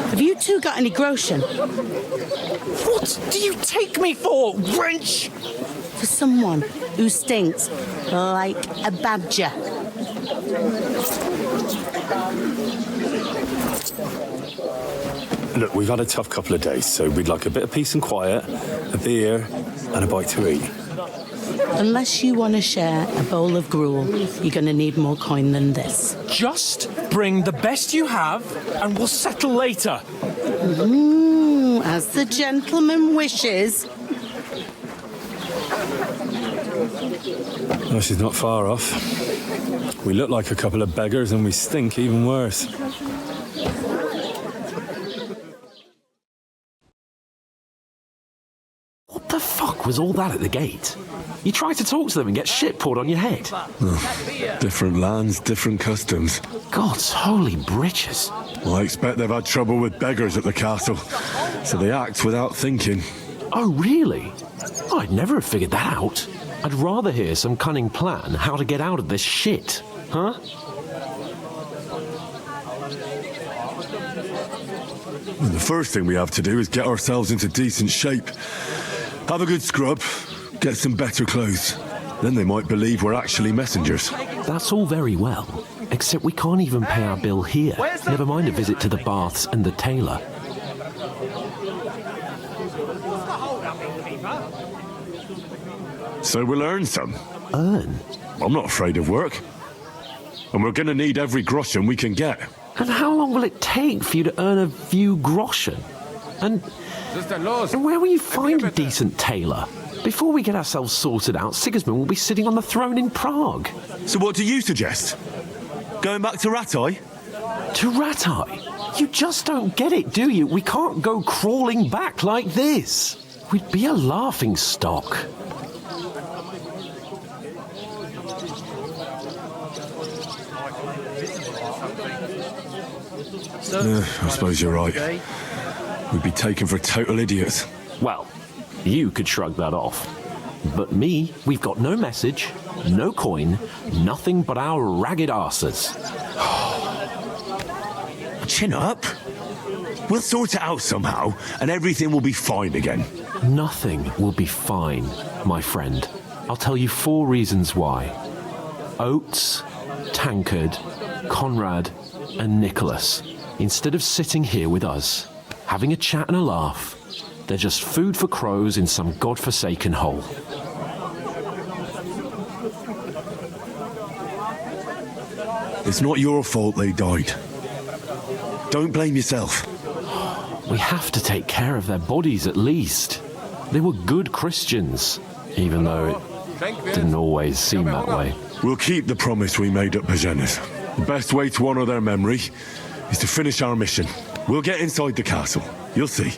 Have you two got any groschen? What do you take me for, wench? For someone who stinks like a badger. Look, we've had a tough couple of days, so we'd like a bit of peace and quiet, a beer, and a bite to eat. Unless you want to share a bowl of gruel, you're going to need more coin than this. Just bring the best you have, and we'll settle later. As the gentleman wishes. Well, she's not far off. We look like a couple of beggars, and we stink even worse. What the fuck was all that at the gate? You try to talk to them and get shit poured on your head. Different lands, different customs. God's holy britches. Well, I expect they've had trouble with beggars at the castle, so they act without thinking. Oh, really? I'd never have figured that out. I'd rather hear some cunning plan how to get out of this shit, huh? Well, the first thing we have to do is get ourselves into decent shape. Have a good scrub, get some better clothes. Then they might believe we're actually messengers. That's all very well, except we can't even pay our bill here. Never mind a visit to the baths and the tailor. So we'll earn some. Earn? I'm not afraid of work. And we're gonna need every groschen we can get. And how long will it take for you to earn a few groschen? And where will you find a decent tailor? Before we get ourselves sorted out, Sigismund will be sitting on the throne in Prague. So what do you suggest? Going back to Ratai? To Ratai? You just don't get it, do you? We can't go crawling back like this. We'd be a laughing stock. I suppose you're right. We'd be taken for total idiots. Well, you could shrug that off. But me, we've got no message, no coin, nothing but our ragged arses. Chin up. We'll sort it out somehow, and everything will be fine again. Nothing will be fine, my friend. I'll tell you 4 reasons why. Oates, Tankard, Conrad, and Nicholas. Instead of sitting here with us, having a chat and a laugh, they're just food for crows in some godforsaken hole. It's not your fault they died. Don't blame yourself. We have to take care of their bodies at least. They were good Christians, even though it didn't always seem that way. We'll keep the promise we made at Pagenis. The best way to honour their memory is to finish our mission. We'll get inside the castle. You'll see.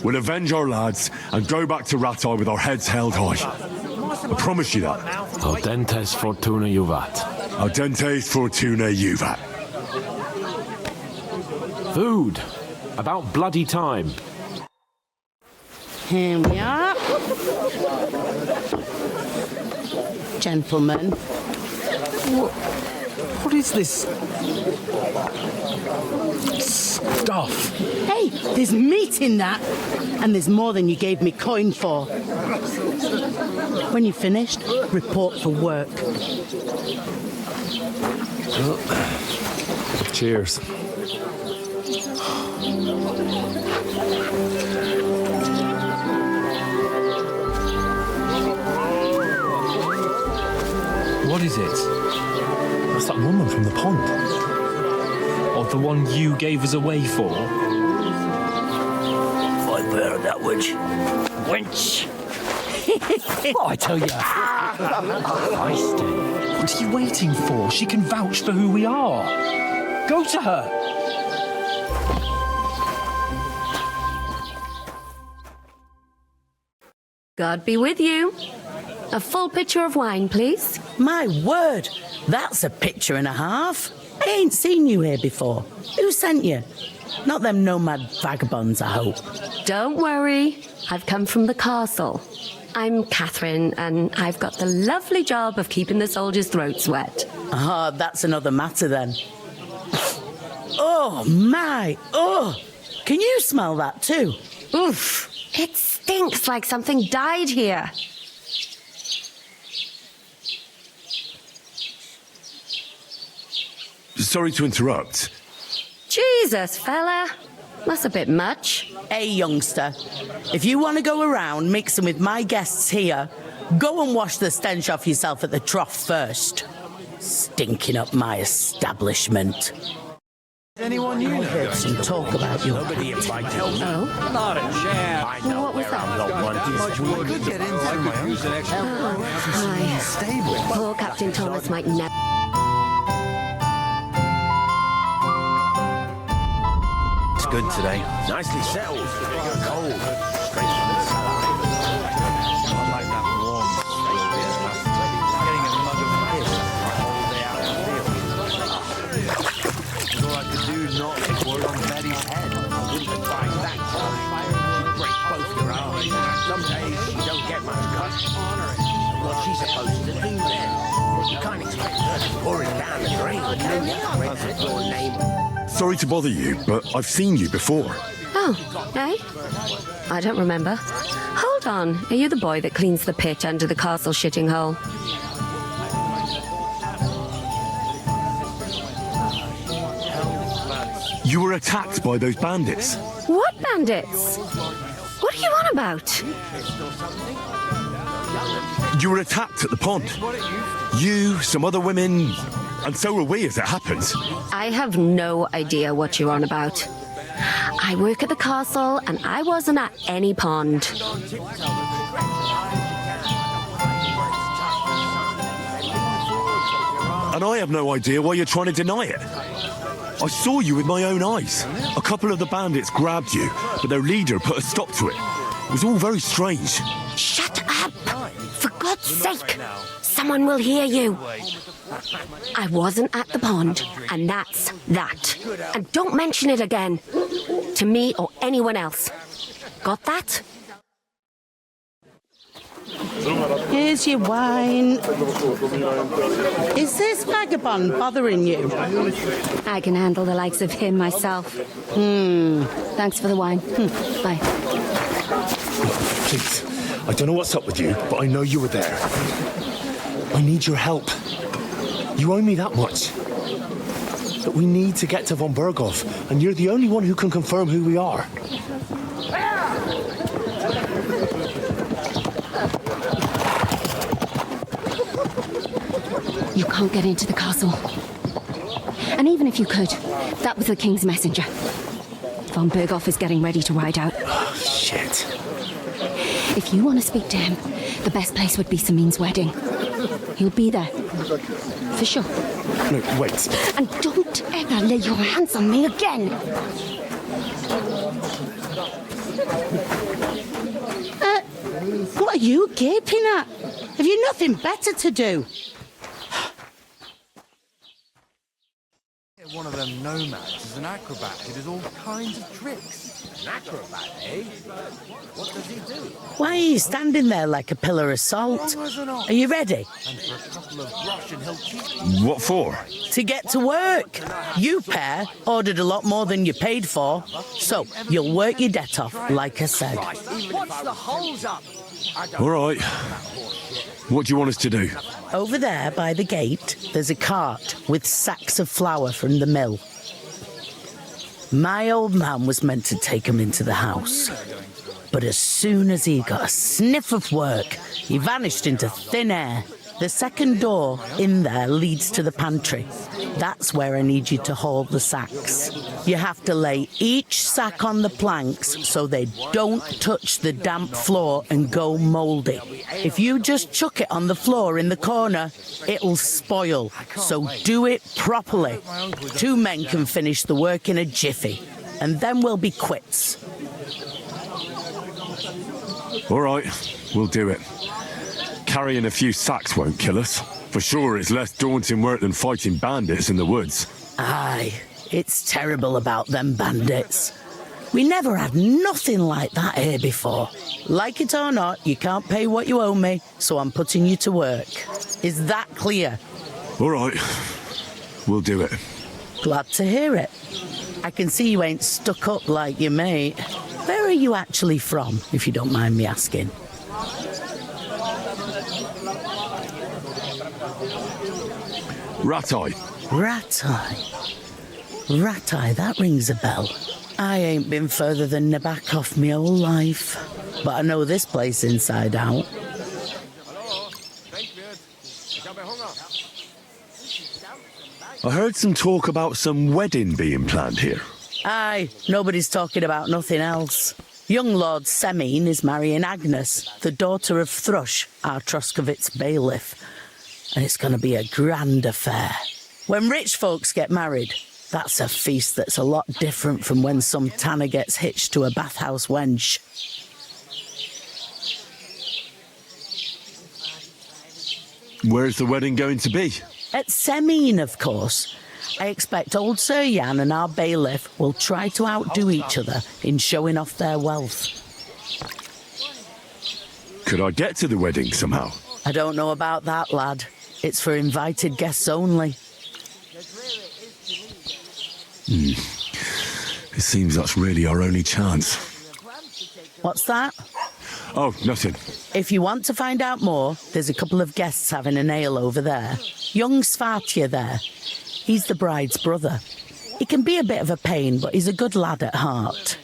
We'll avenge our lads and go back to Ratai with our heads held high. I promise you that. Audentes fortuna juvat. Audentes fortuna juvat. Food. About bloody time. Here we are. Gentlemen. What is this stuff? Hey, there's meat in that. And there's more than you gave me coin for. When you're finished, report for work. Cheers. What is it? That's that woman from the pond. Or the one you gave us away for? I bear that witch. Wench! Oh, I tell you. Feisty. What are you waiting for? She can vouch for who we are. Go to her. God be with you. A full pitcher of wine, please. My word, that's a picture and a half. I ain't seen you here before. Who sent you? Not them nomad vagabonds, I hope. Don't worry. I've come from the castle. I'm Catherine, and I've got the lovely job of keeping the soldiers' throats wet. Ah, that's another matter then. Oh, my. Oh, can you smell that too? Oof. It stinks like something died here. Sorry to interrupt. Jesus, fella. That's a bit much. Hey, youngster, if you want to go around mixing with my guests here, go and wash the stench off yourself at the trough first. Stinking up my establishment. Anyone you I heard some talk about you. Nobody invited me. Oh? Not a chance. I know What was where I'm that? going. I could get into my own connection. Hi. Stable. Poor Captain Thomas might never... It's good today. Nicely settled. Cold. Straight from the cellar. I like that warm getting a mug of piss a whole day out in the field. All I could do not pour on Betty's head. I wouldn't advise that. She'd break both your arms. Some days you don't get much cut. And what she's supposed to do then? You can't expect her to pour it down the drain. That's your name. Sorry to bother you, but I've seen you before. Oh, eh? I don't remember. Hold on. Are you the boy that cleans the pit under the castle shitting hole? You were attacked by those bandits. What bandits? What are you on about? You were attacked at the pond. You, some other women, and so were we as it happens. I have no idea what you're on about. I work at the castle, and I wasn't at any pond. And I have no idea why you're trying to deny it. I saw you with my own eyes. A couple of the bandits grabbed you, but their leader put a stop to it. It was all very strange. Shut up! For God's sake! Someone will hear you. I wasn't at the pond, and that's that. And don't mention it again. To me or anyone else. Got that? Here's your wine. Is this vagabond bothering you? I can handle the likes of him myself. Thanks for the wine. Bye. Please, I don't know what's up with you, but I know you were there. I need your help. You owe me that much. But we need to get to von Berghoff, and you're the only one who can confirm who we are. You can't get into the castle. And even if you could, that was the king's messenger. Von Berghoff is getting ready to ride out. Oh, shit. If you want to speak to him, the best place would be Samin's wedding. He'll be there. For sure. No, wait. And don't ever lay your hands on me again. What are you gaping at? Have you nothing better to do? One of them nomads is an acrobat who does all kinds of tricks. An acrobat, eh? What does he do? Why are you standing there like a pillar of salt? Are you ready? And for a couple of brush and he'll teach What for? To get to work. You pair ordered a lot more than you paid for, so you'll work your debt off, like I said. What's the holes up? All right. What do you want us to do? Over there by the gate, there's a cart with sacks of flour from the mill. My old man was meant to take 'em into the house. But as soon as he got a sniff of work, he vanished into thin air. The second door in there leads to the pantry. That's where I need you to haul the sacks. You have to lay each sack on the planks so they don't touch the damp floor and go mouldy. If you just chuck it on the floor in the corner, it'll spoil. So do it properly. 2 men can finish the work in a jiffy, and then we'll be quits. All right, we'll do it. Carrying a few sacks won't kill us. For sure, it's less daunting work than fighting bandits in the woods. Aye, it's terrible about them bandits. We never had nothing like that here before. Like it or not, you can't pay what you owe me, so I'm putting you to work. Is that clear? All right. We'll do it. Glad to hear it. I can see you ain't stuck up like your mate. Where are you actually from, if you don't mind me asking? Rat-eye. Rat-eye. Rat-eye, that rings a bell. I ain't been further than Nabakov my whole life, but I know this place inside out. I heard some talk about some wedding being planned here. Aye, nobody's talking about nothing else. Young Lord Semine is marrying Agnes, the daughter of Thrush, our Troskovitz bailiff. And it's going to be a grand affair. When rich folks get married, that's a feast that's a lot different from when some tanner gets hitched to a bathhouse wench. Where's the wedding going to be? At Semine, of course. I expect old Sir Jan and our bailiff will try to outdo each other in showing off their wealth. Could I get to the wedding somehow? I don't know about that, lad. It's for invited guests only. It seems that's really our only chance. What's that? Oh, nothing. If you want to find out more, there's a couple of guests having an ale over there. Young Svartje there. He's the bride's brother. He can be a bit of a pain, but he's a good lad at heart.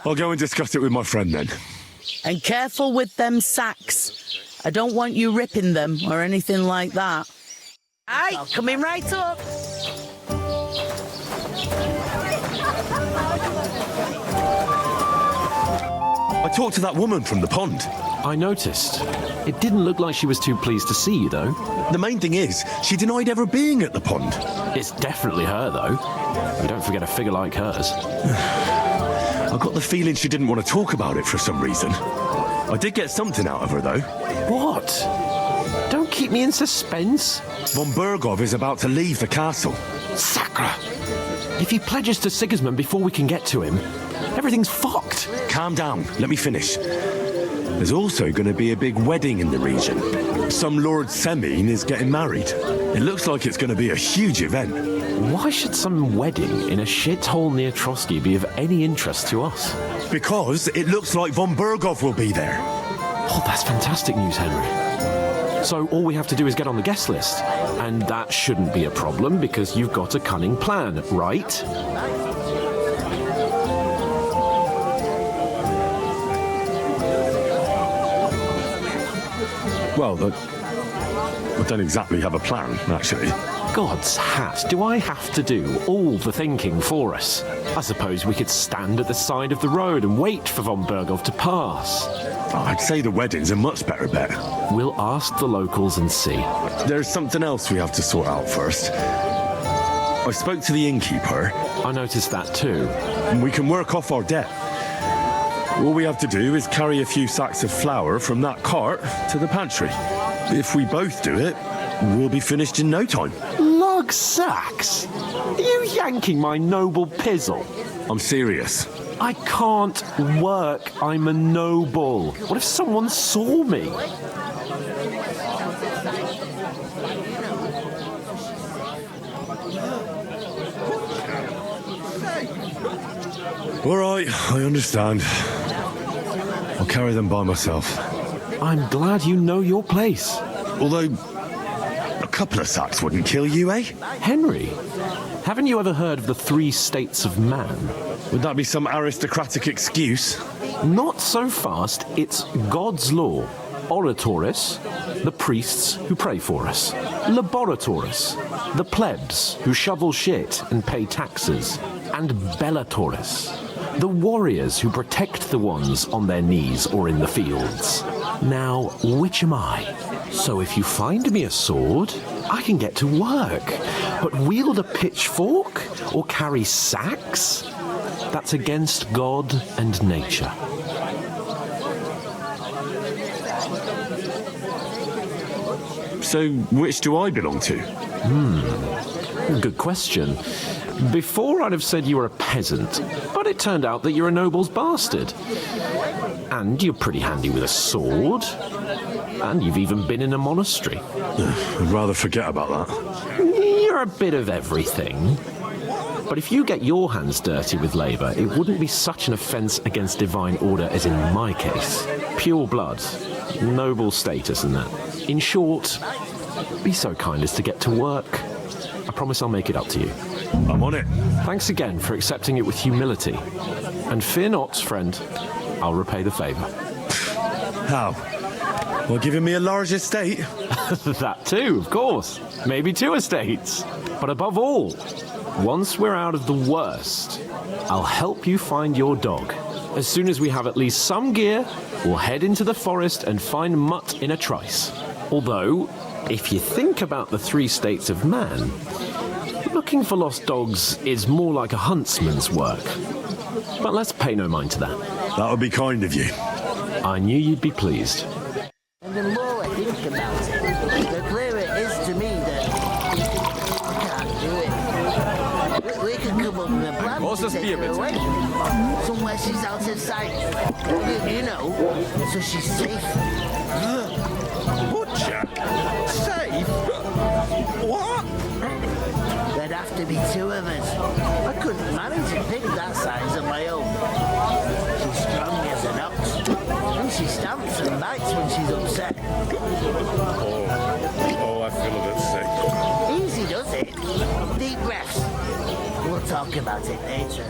I'll go and discuss it with my friend then. And careful with them sacks. I don't want you ripping them or anything like that. Aye, coming right up. I talked to that woman from the pond. I noticed. It didn't look like she was too pleased to see you, though. The main thing is, she denied ever being at the pond. It's definitely her, though. You don't forget a figure like hers. I got the feeling she didn't want to talk about it for some reason. I did get something out of her, though. What? Don't keep me in suspense. Von Bergov is about to leave the castle. Sacra! If he pledges to Sigismund before we can get to him, everything's fucked. Calm down. Let me finish. There's also going to be a big wedding in the region. Some Lord Semine is getting married. It looks like it's going to be a huge event. Why should some wedding in a shithole near Trotsky be of any interest to us? Because it looks like Von Bergov will be there. Oh, that's fantastic news, Henry. So all we have to do is get on the guest list. And that shouldn't be a problem because you've got a cunning plan, right? Well, I don't exactly have a plan, actually. God's hat, do I have to do all the thinking for us? I suppose we could stand at the side of the road and wait for Von Bergov to pass. I'd say the wedding's a much better bet. We'll ask the locals and see. There's something else we have to sort out first. I spoke to the innkeeper. I noticed that too. And we can work off our debt. All we have to do is carry a few sacks of flour from that cart to the pantry. If we both do it, we'll be finished in no time. Lug sacks? Are you yanking my noble pizzle? I'm serious. I can't work. I'm a noble. What if someone saw me? All right, I understand. I'll carry them by myself. I'm glad you know your place. Although, a couple of sacks wouldn't kill you, eh? Henry, haven't you ever heard of the 3 states of man? Would that be some aristocratic excuse? Not so fast. It's God's law. Oratores, the priests who pray for us. Laboratores, the plebs who shovel shit and pay taxes. And Bellatores, the warriors who protect the ones on their knees or in the fields. Now, which am I? So if you find me a sword, I can get to work. But wield a pitchfork or carry sacks? That's against God and nature. So, which do I belong to? Good question. Before I'd have said you were a peasant, but it turned out that you're a noble's bastard. And you're pretty handy with a sword. And you've even been in a monastery. I'd rather forget about that. You're a bit of everything. But if you get your hands dirty with labour, it wouldn't be such an offence against divine order as in my case. Pure blood, noble status and that. In short, be so kind as to get to work. I promise I'll make it up to you. I'm on it. Thanks again for accepting it with humility. And fear not, friend, I'll repay the favour. How? Well, giving me a large estate? That too, of course. Maybe 2 estates. But above all, once we're out of the worst, I'll help you find your dog. As soon as we have at least some gear, we'll head into the forest and find Mutt in a trice. Although, if you think about the 3 states of man, looking for lost dogs is more like a huntsman's work. But let's pay no mind to that. That would be kind of you. I knew you'd be pleased. And the more I think about it, the clearer it is to me that I can't do it. We can come up with a plan to take her away. Somewhere she's out of sight. You know, so she's safe. Butcher? Safe? What? There'd have to be 2 of us. I couldn't manage a pig that size on my own. She's strong as an ox. And she stamps and bites when she's upset. Oh, I feel a bit sick. Easy does it. Deep breaths. We'll talk about it later.